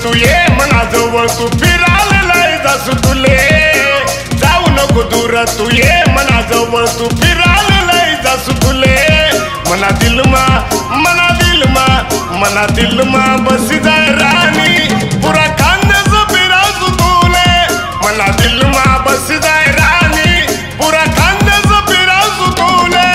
तू ये मना जवळ तू फिरालेलाय जासू तुले जाऊ नको दूर तू ये मना जवळ तू फिरालेलाय जासू तुले मना दिल मा बसी जाय राणी पुरा खानदेश फिरासू तुले मना दिल मा बसी जाय राणी पुरा खानदेश फिरासू तुले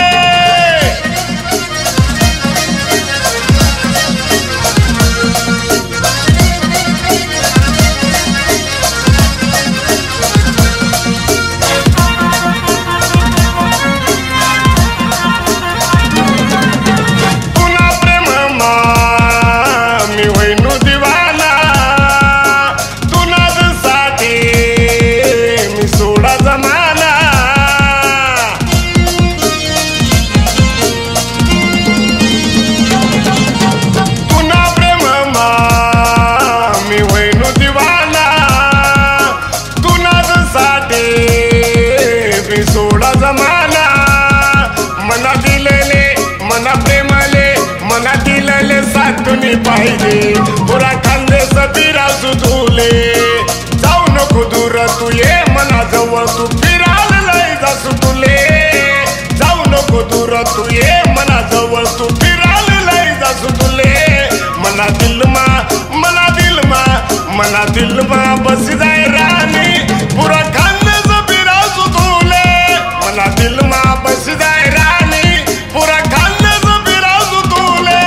तुम्ही पाहिजे पुरा खानदेश फिरासू तुले जाऊ नको दूर तू ये मना जवळ तू फिरालेलाय जासू तुले जाऊ नको दूर तू ये मना जवळ तू फिरालेलाय जासू तुले मना दिल मा बसी जाय राणी पुरा खानदेश फिरासू तुले मना दिल मा बसी जाय राणी पुरा खानदेश फिरासू तुले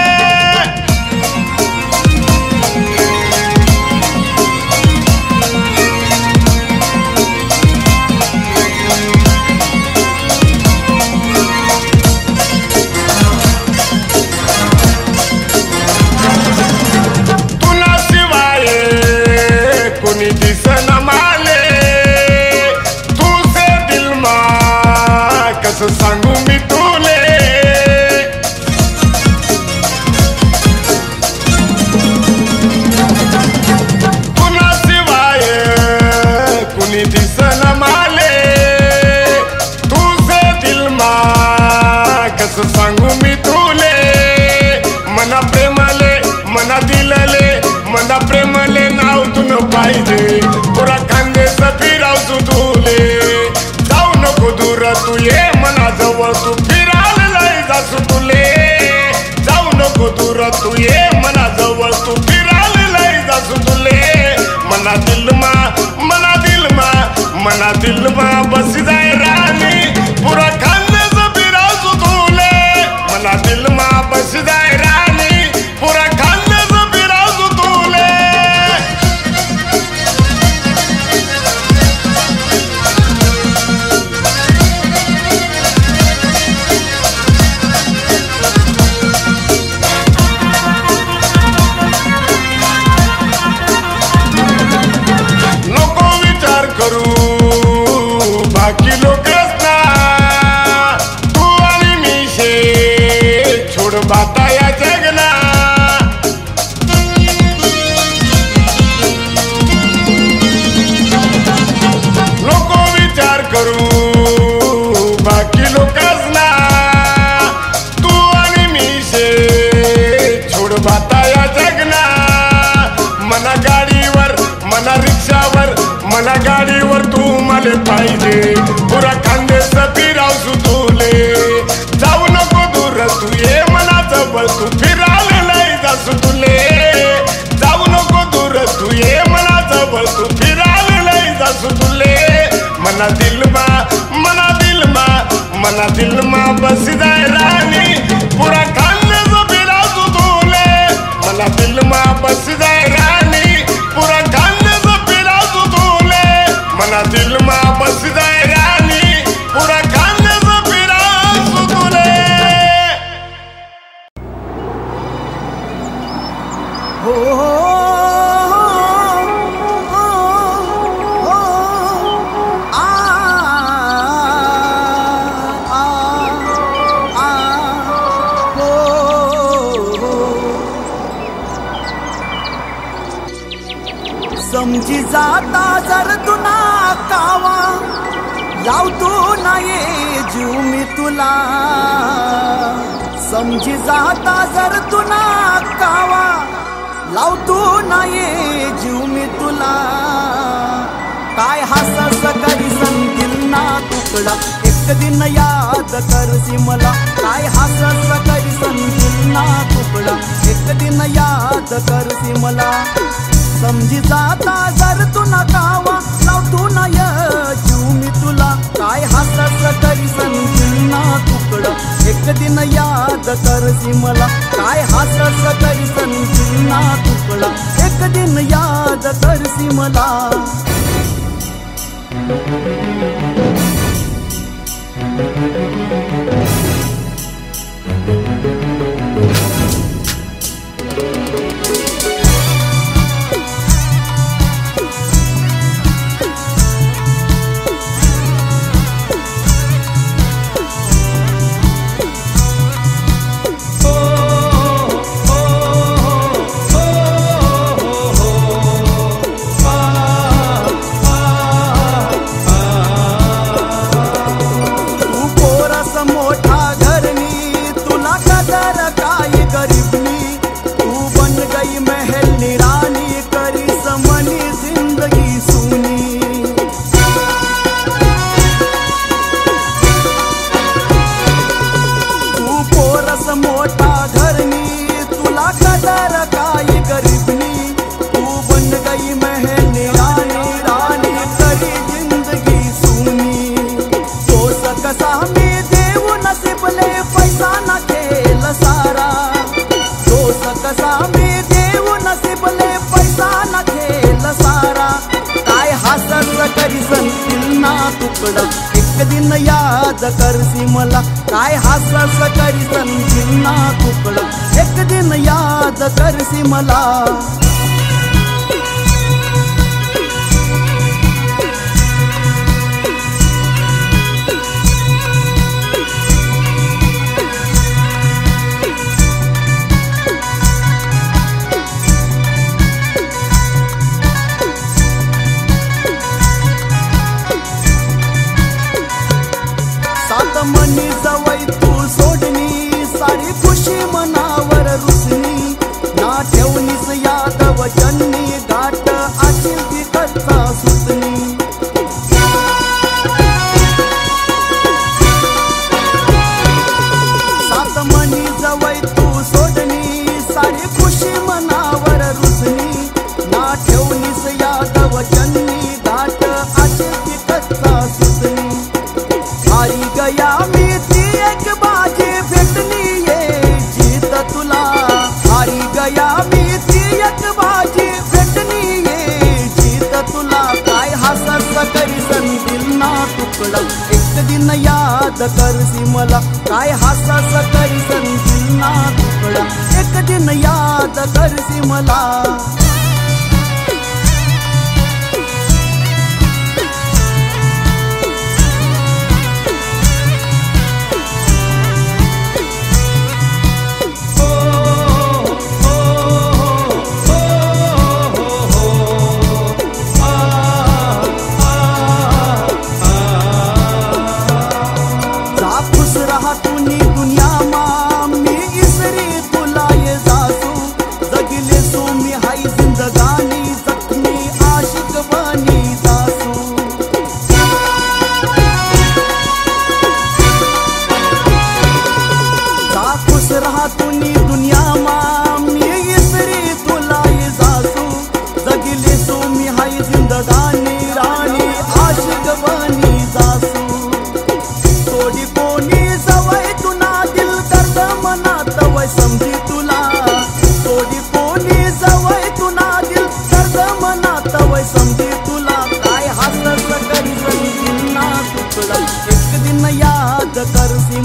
सांगू मी तुले पुन्हा शिवाय कुणी दिसन माले तुझे दिल मा कस सांगू मी तुले मना प्रेमले नाव तुन पाहिजे पुरा खानदेश फिरावसू तुले जाऊ नको दूर तू ये मना जवळ तू फिरालेलाय जासू तुले जाऊ नको दूर तू ये मना जवळ तू फिरालेलाय जासू तुले मना दिल मा बसी जाय राणी पुरा खानदेश फिरासू तुले मना दिल मा बसी जाय राणी पुरा खानदेश फिरासू तुले बाकी लोकसना तू आणि मी शे छोड बाता या जगना नको विचार करू बाकी लोकसना तू आणि मी शे छोड बाता या जगना मना गाडीवर मना रिक्षावर मना गाडीवर तू मला पाहिजे पुरा खानदेश फिरावसू तुले जाऊ नको दूर तू ये मना जवळ तू फिरालेलाय जासू तुले जाऊ नको दूर तू ये मना जवळ तू फिरालेलाय जासू तुले मना दिल मा बसी जाय राणी पुरा खानदेश फिरावसू तुले मना दिल मा बसी जाय राणी पुरा खानदेश फिरावसू तुले मना दिल मा बसी जाय राणी पुरा खानदेश फिरासू तुले हो समजी जाता जर तुना कावा लावतो नाही जीव मी तुला समजी जाता जर तुना कावा लावतो नाही जीव मी तुला काय हसस करी संतील ना तुकडा एक दिन याद करसी मला काय हसस करी संतील ना तुकडा एक दिन याद करसी मला समजी जाता जर तू नकावा लावतो नाही जीव मी तुला काय हसस करी संतील ना तुकडा एक दिन याद करसी मला काय हसस करी संतील ना तुकडा एक दिन याद करसी मला एक दिन याद करसी मला काय हसस करी संतील ना तुकडा एक दिन याद करसी मला मनी जवळ तू सोडणी सारी खुशी मनावर रुसणी ना ठेवणीस याद वचनी गाठ आशील ती कच्चा सुसणी सात मनी जवळ तू सोडणी सारी खुशी मनावर रुसणी ना ठेवणीस याद वचनी गाठ आशील ती कच्चा सुसणी हारी गया मी ती एक बाजी भेटली ये जीत तुला हारी गया मी ती एक बाजी भेटली ये जीत तुला काय हसस करी संतील ना तुकडा एक दिन याद करसी मला काय हसस करी संतील ना तुकडा एक दिन याद करसी मला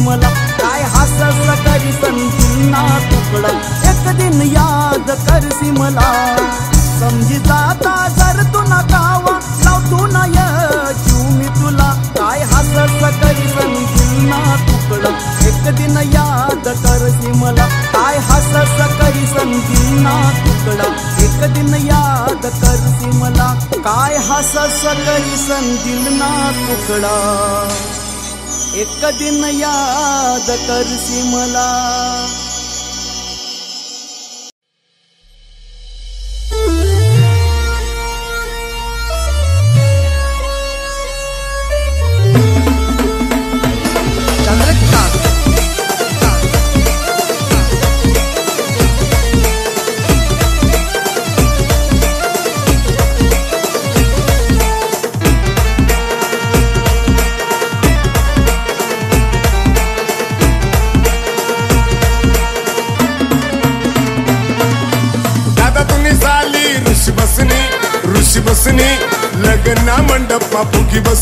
मला काय हसस करी संतील ना तुकडा एक दिन याद करसी मला समजी जाता जर तू नकावा लावतो नाही जीव मी तुला काय हसस करी संतील ना तुकडा एक दिन याद करसी मला काय हसस करी संतील ना तुकडा एक दिन याद करसी मला काय हसस करी संतील ना तुकडा एक दिन याद करसी मला।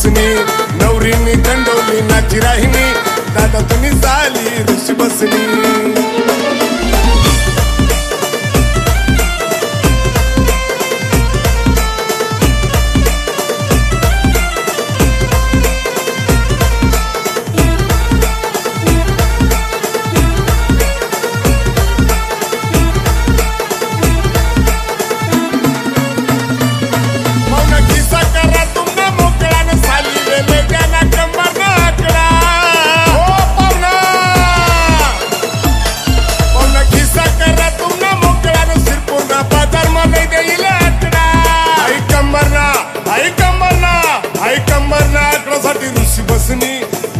बसनी नवरीनी कंडोली नाची राहिनी दादा तुम्ही झाली ऋषी बसनी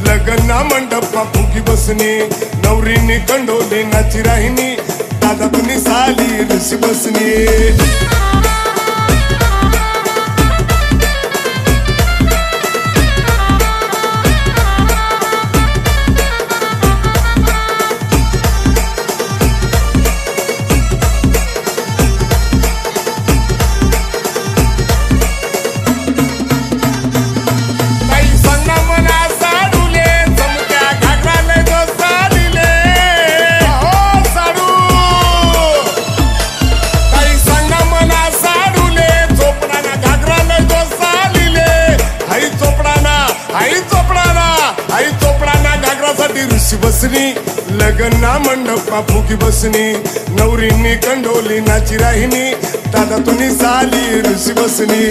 लग्न मंडप फुगी बसनी नवरीनी कंडोली नाची राहिनी दादा तुम्ही साली ऋषी बसनी बसनी लग्न मंडप फुगी बसनी नवरीनी कंडोली नाची राहिनी दादा तुम्ही साली ऋषी बसनी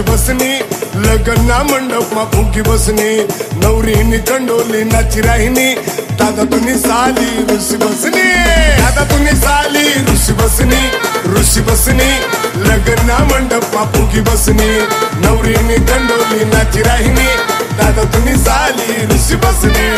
बसनी लग्न मंडप फुगी बसनी नवरीनी कंडोली नाची राहिनी दादा तुम्ही साली ऋषी बसनी दादा तुम्ही साली ऋषी बसनी लग्न मंडप फुगी बसनी नवरीनी कंडोली नाची राहिनी दादा तुम्ही साली ऋषी बसनी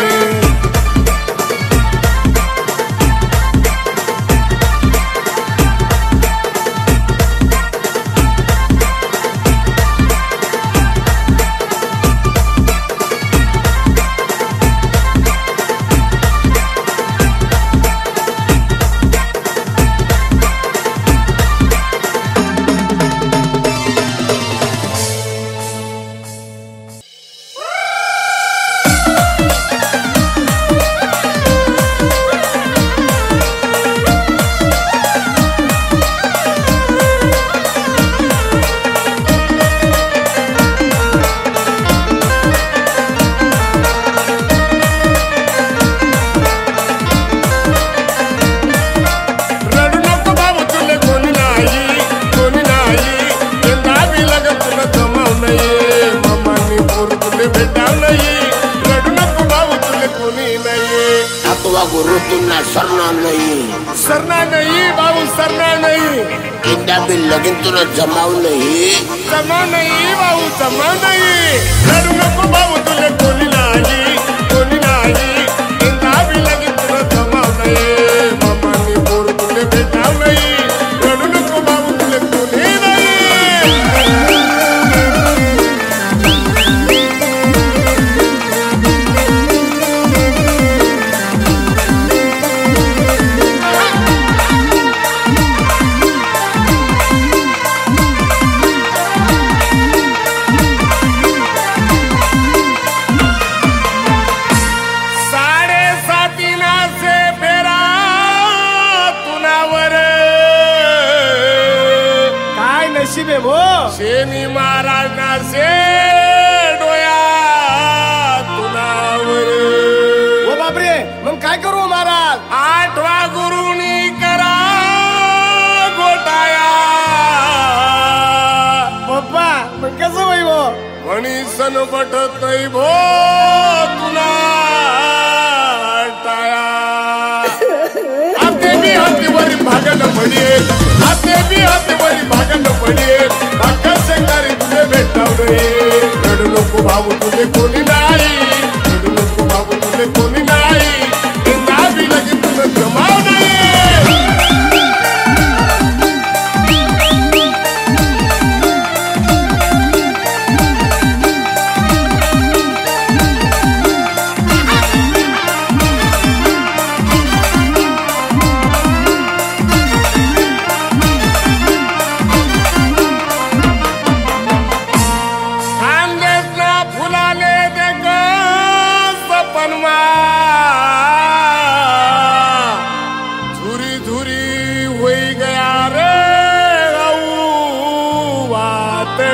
गुरु तुमना सरना नहीं बाबू सरना नहीं इंदा भी लगन तुना जमाव नहीं बाबू जमा नहीं लड़ू नको बाबू तुले कोनी नाही इंदा भी लगन तुना जमाव नहीं मामा नी बोर तुले बेटाव नहीं लड़ू नको बाबू तुले कोनी नहीं शेनी महाराज ना से डोया तुनावर ओ बापरे मग काय करू महाराज 8वा गुरुनी करा गोटाया पप्पा मग कसं होई वो म्हणी सन पटत नाही भो तुला टाया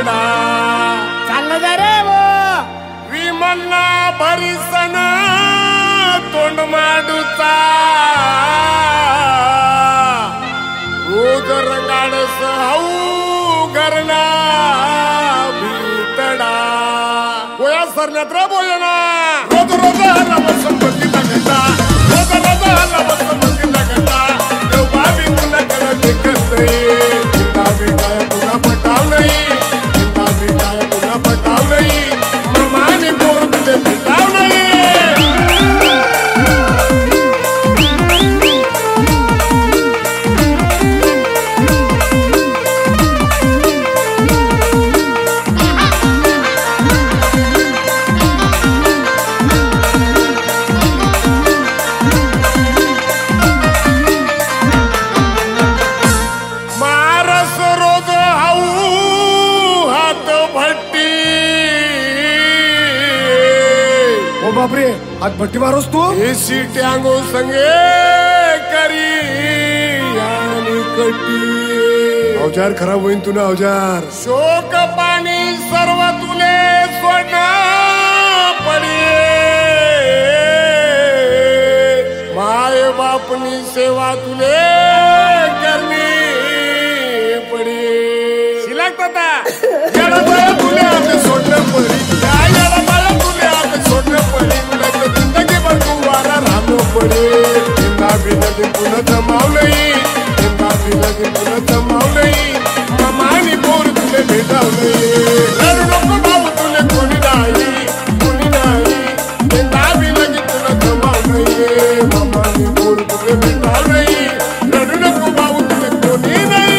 भीतडा चाललं जा रे वो विमलना भरिसन तोंड माडूचा रोज रंगाडस हाऊ घरणा भीतडा गोया सरण्यात रे बोलना रोज रोज आला संपत्ती लागता रोज रोज आला संपत्ती लागता देव बाबी पुन्हा कडे देखत चिंता बिटाय पुन्हा पटाव नाही चिंता बिटाय पुन्हा पटाव नाही मामाने पोर तुझे भेटाव नाही बापरे आज भट्टी मारोस तू एसी ट्यांगो संगे करी आणि कटी अवजार खराब होईन तुला अवजार शोक पाणी सर्व तुले सोडणं पडी माय बापनी सेवा तुले करणी पडी शिलाक तता येडा तुले आता सोडणं पडी येडा तुले आता सोडणं पडी तुला जिंदगी भर तू वारा राहणं पडी जिंदा बिनदी पुन्हा जमाव नाही जिंदा बिनदी पुन्हा जमाव नाही मामानी पोर तुले भेटाव नाही रडू नको भाऊ तुले कोणी नाही जिंदा बिनदी पुन्हा जमाव नाही मामानी पोर तुले भेटाव नाही रडू नको भाऊ तुले कोणी नाही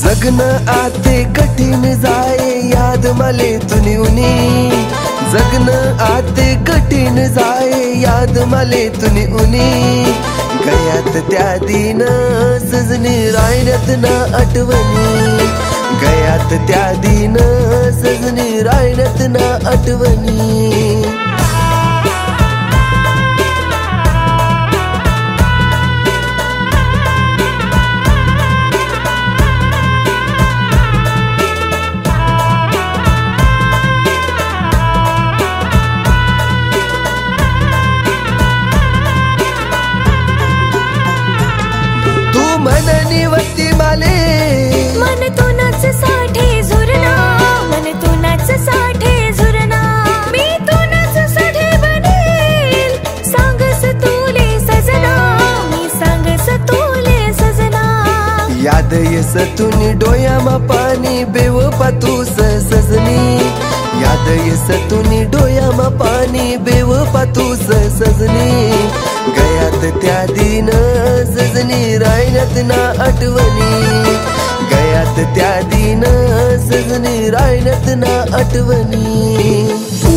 जगन आते कठीण जाए याद मले तुनी उनी जगन आते कठीण जाए याद मले तुनी उनी गयात त्या दिन सजनी रायण्यात ना आठवणी गयात त्या दिन सजनी रायण्यात ना आठवणी वती माले मन तू नाच साठे झुरना मन तू नाच साठे झुरना मी तू नाच साठे बनेल सांगस तुले सजना मी सांगस तुले सजना याद येस तुनी डोयामा पाणी बेवफा तू सजनी याद येस तुनी डोयामा पाणी बेवफा तू सजनी गयात त्या दिन सजनी रायण्यात ना आठवणी गयात त्या दिन सजनी रायण्यात ना आठवणी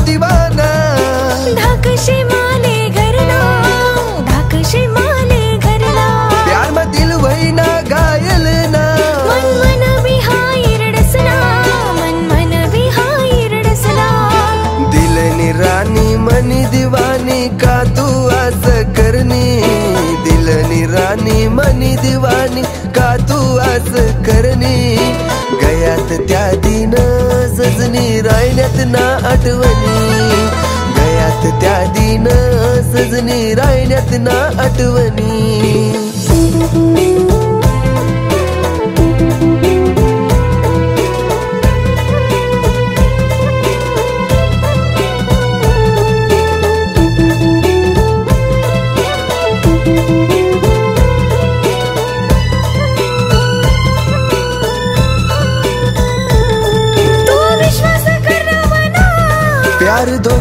दीवाना धाकशे माले घरना धाकशे माले घरना प्यार में दिल वही ना घायल ना मन मन बिहाई रडसना मन मन बिहाई रडसना दिल नी रानी मनी दीवानी का तू आस करनी दिल नी रानी मनी दीवानी का तू आस करनी गयात त्या दिन सजनी रायण्यात ना आठवणी गयात त्या दिन सजनी रायण्यात ना आठवणी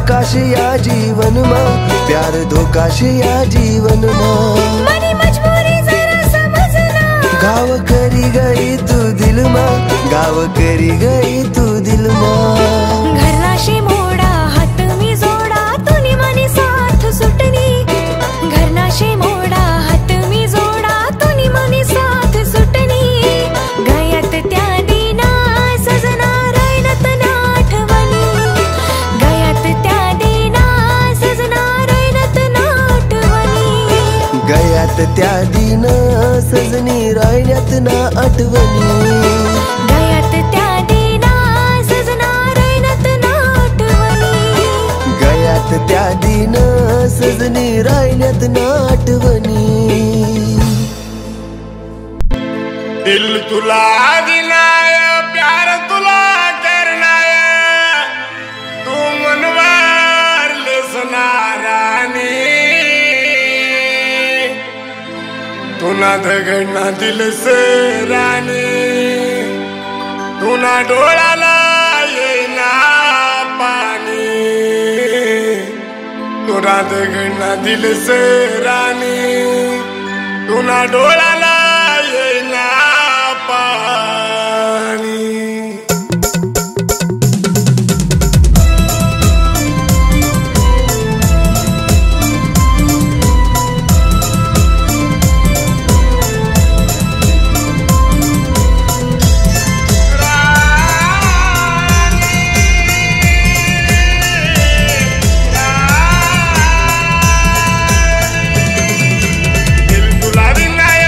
धोकाश या जीवन में प्यार धोकाश या जीवन में मनी मजबूरी जरा समझना गाव करी गई तू दिल में गाव करी गई तू दिल में घरनाशी मोडा हात मी जोडा तुनी मनी साथ सुटनी घरनाशी मोडा हात मी जोडा तुनी मनी साथ सुटनी गयात त्या दिना सजना रायनत ना आठवणी गयात त्या दिना सजना रायनत ना आठवणी गयात त्या दिन सजनी रायण्यात ना आठवणी गयात त्या दिना सजना रायनत ना आठवणी गयात त्या दिन सजनी रायण्यात ना आठवणी दिल तुला दिलाय प्यार तुला करनाय तू मनवार लेसनारानी तुना दगडना दिल से राणी तुना डोळ्याला येईना पाणी तुना दगडना दिल से राणी तुना डोळ्याला येईना पाणी दिल तुला दिलाय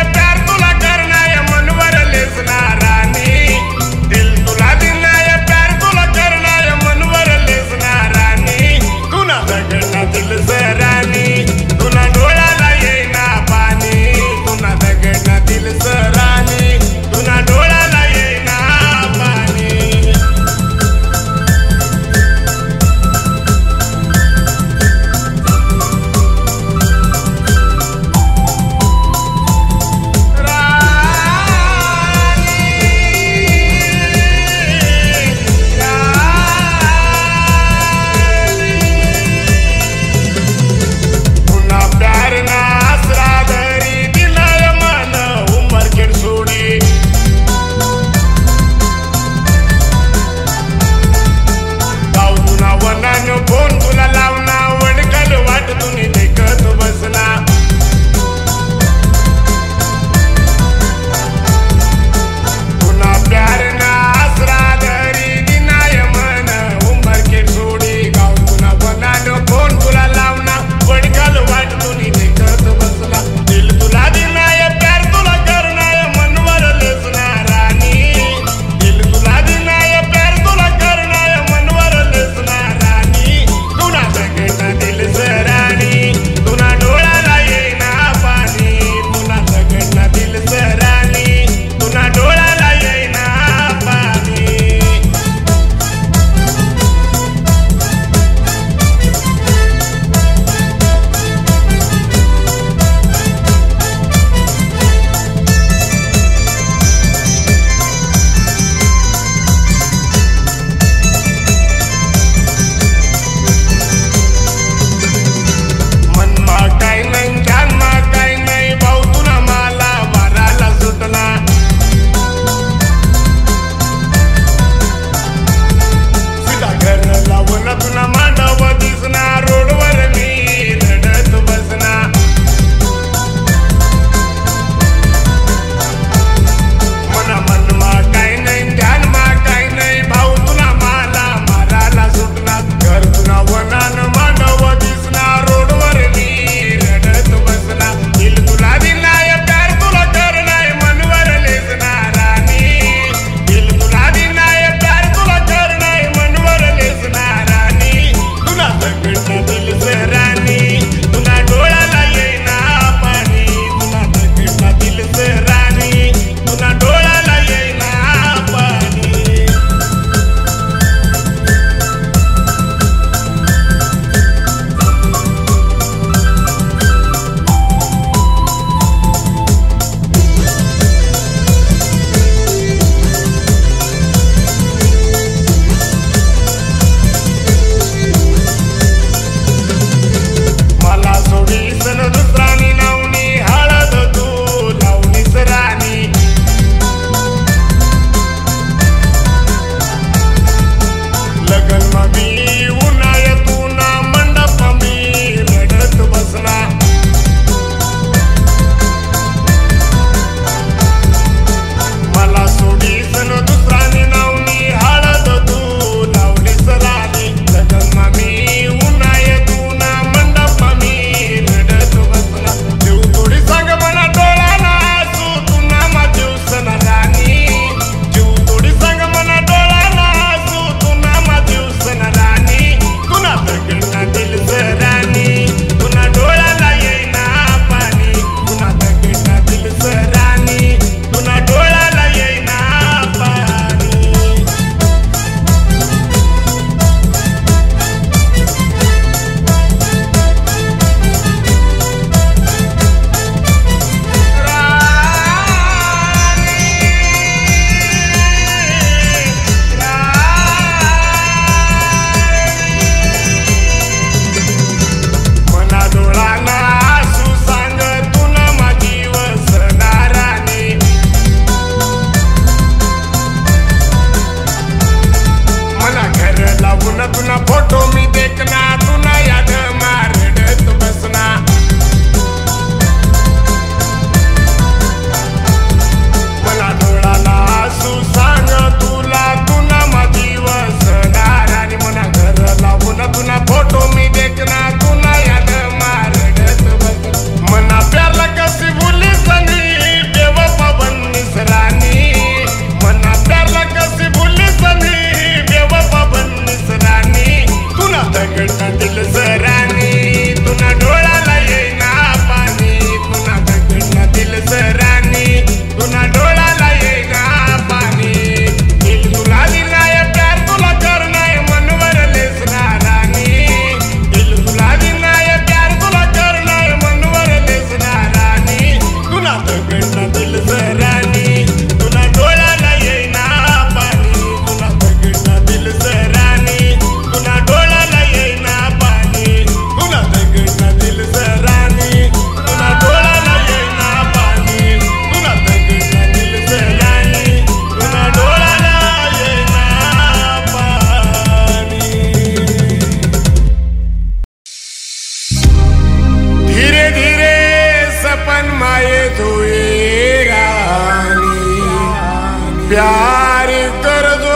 प्यार कर दो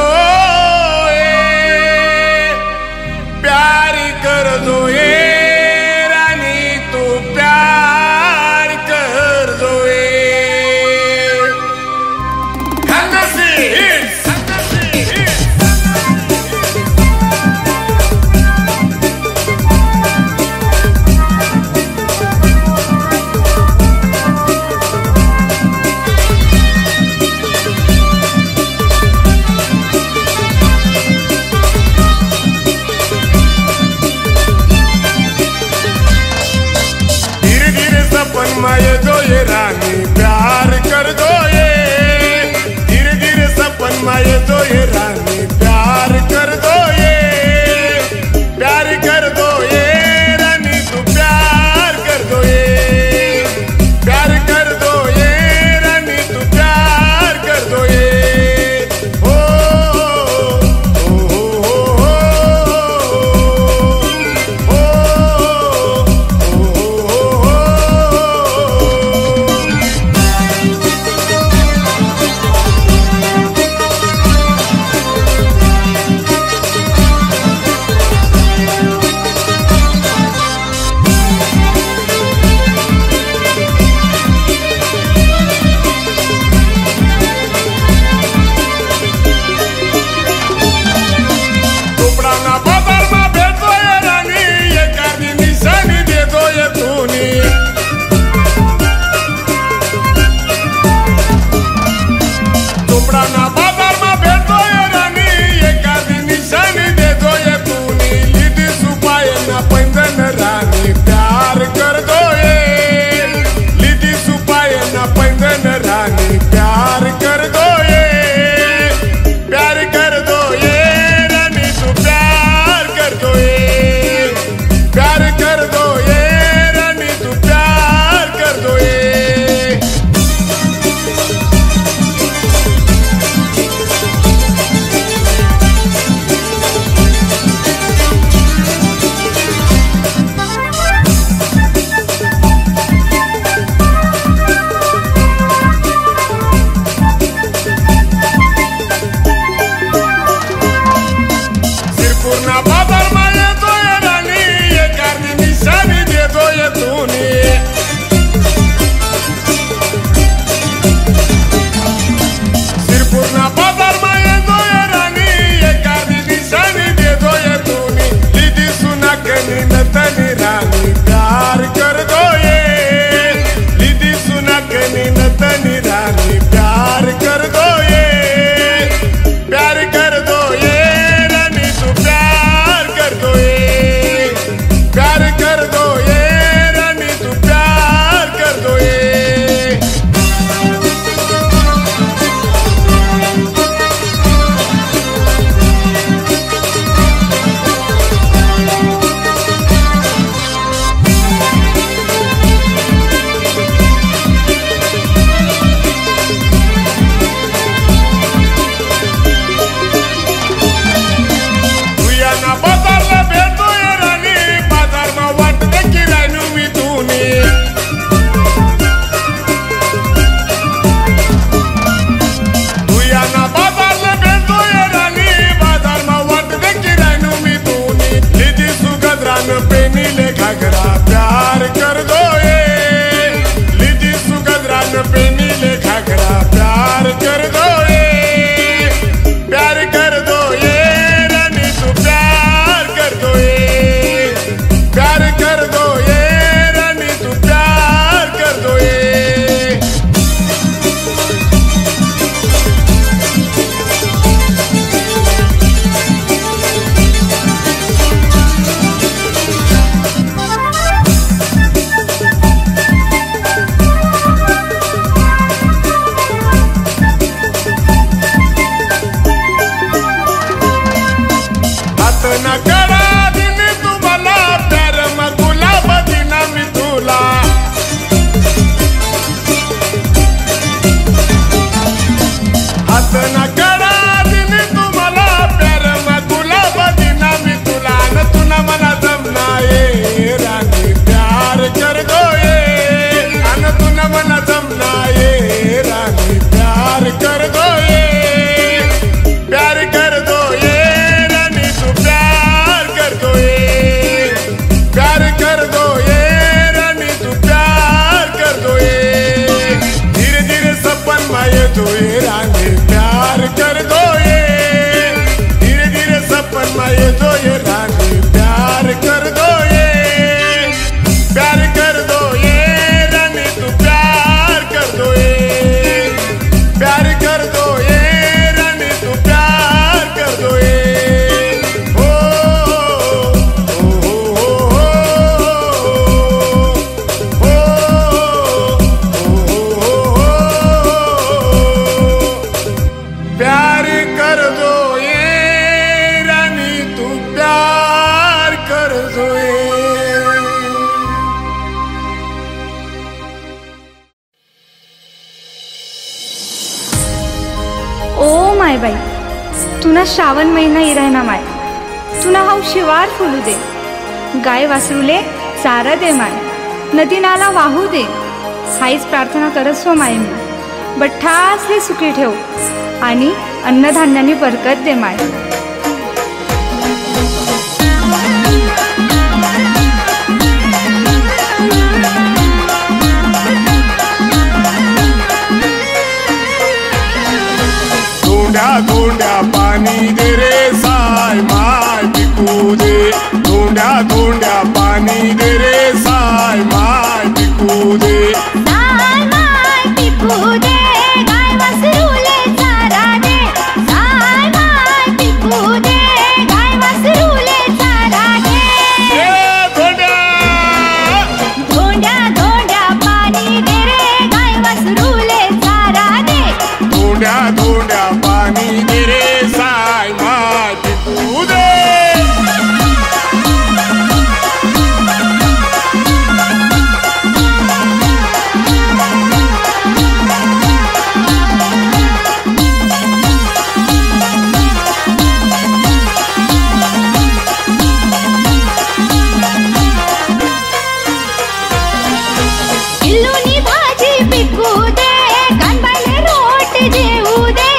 प्यार कर दो रानी तू प्यार कर दो ये दो ये रानी प्यार कर दो धीरे धीरे सपन माये दो ये रानी प्यार कर दो प्यार कर दो रानी तू प्यार कर दो प्यार कर दो रानी तू प्यार कर दो ओ दो ये रानी प्यार कर दो ये धीरे धीरे सपन में ये दो ये रानी प्यार कर दो ये प्यार कर दो ये रानी तू प्यार कर दो ये प्यार कर दो ये रानी तू प्यार कर दो ये प्यार कर दो ये रानी तू प्यार कर दो ये। ओ माय बाई तुना श्रावण महिना इरायना माय तुना हाव शिवार फुलू दे गाय वासरूले चारा दे माय नदी नाला वाहू दे हाईच प्रार्थना करसो माय मी बठ्ठासले सुखी ठेव आणि अन्नधान्याने बरकत दे माय। धोंड्या धोंड्या पाणी दे रे साय माय पिकू दे धोंड्या धोंड्या पाणी दे रे साय माय पिकू दे साय माय पिकू दे गाय वासरूले चारा दे साय माय पिकू दे गाय वासरूले चारा दे धोंड्या धोंड्या धोंड्या पाणी दे रे गाय वासरूले चारा दे धोंड्या धोंड्या पाणी दे रे साय माय पिकू दे किल्लूनी भाजी पिकू दे कानबाईले रोट जेवू दे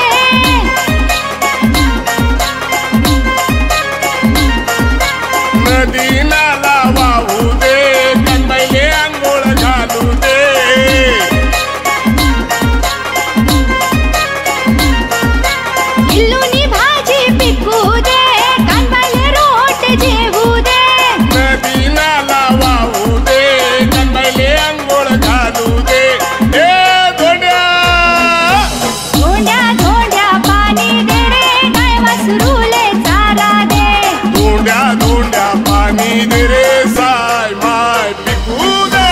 नदी नाला वाहू दे कनबाईले आंघोळ घालू दे किल्लूनी भाजी पिकू दे कानबाईले रोट जेवू दे नदी नाला वाहू दे कनबाईले आंघोळ घालू दे धोंड्या धोंड्या धोंड्या पाणी दे रे गाय वासरूले चारा दे धोंड्या धोंड्या पाणी दे रे साय माय पिकू दे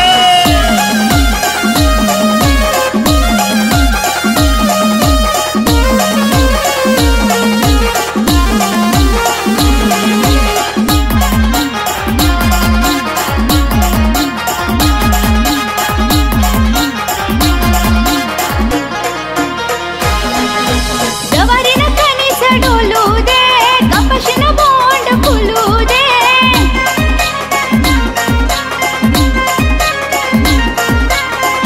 जवारीनं कणीस डोलू दे कपाशीनं बोंड फुलू दे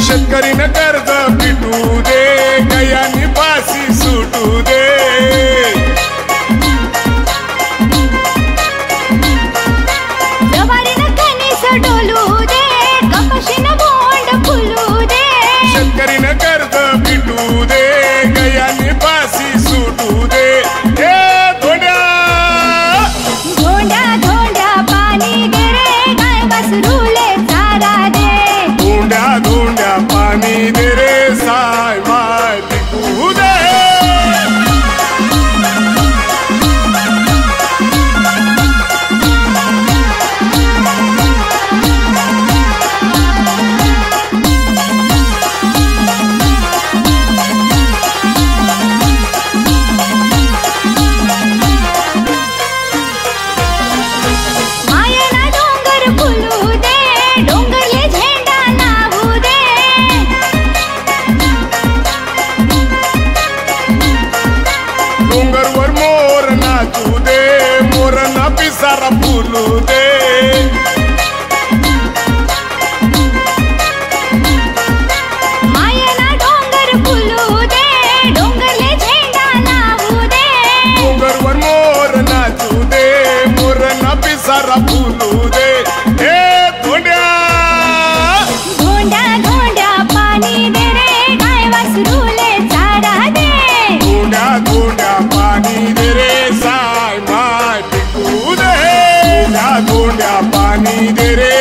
शेतकरीनं कर्ज पिटू दे गयानी पासी सुटू दे जवारीनं कणीस डोलू दे कपाशीनं बोंड फुलू दे शेतकरीनं कर्ज पिटू दे गयानी पासी सुटू दे धोंड्या धोंड्या धोंड्या पाणी दे रे गाय वासरूले चारा दे धोंड्या धोंड्या पाणी दे रे साय माय पिकू दे मायना डोंगर फुलू दे डोंगरले झेंडा लावू दे पाणी दे रे